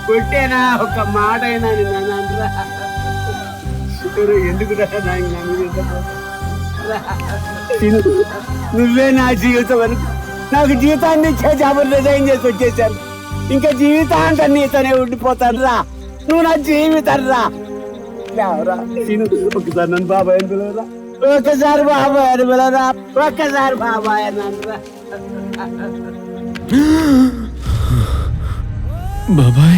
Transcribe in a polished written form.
కొట్టేనా ఒక మాట అయినా నిన్నరా ఎందుకు నువ్వే నా జీవితం వరకు నాకు జీవితాన్ని ఇచ్చే జాబర్ రిజైన్ చేసి వచ్చేసాను. ఇంకా జీవితాంతా నీతోనే ఉండిపోతాను రా. నువ్వు నా జీవితం రా. ఒకసారి నన్ను బాబాయ్ అని పిలవరా, ఒక్కసారి బాబాయ్ అని పిలవరా, ఒక్కసారి బాబాయ్ అని రా. బాబాయ్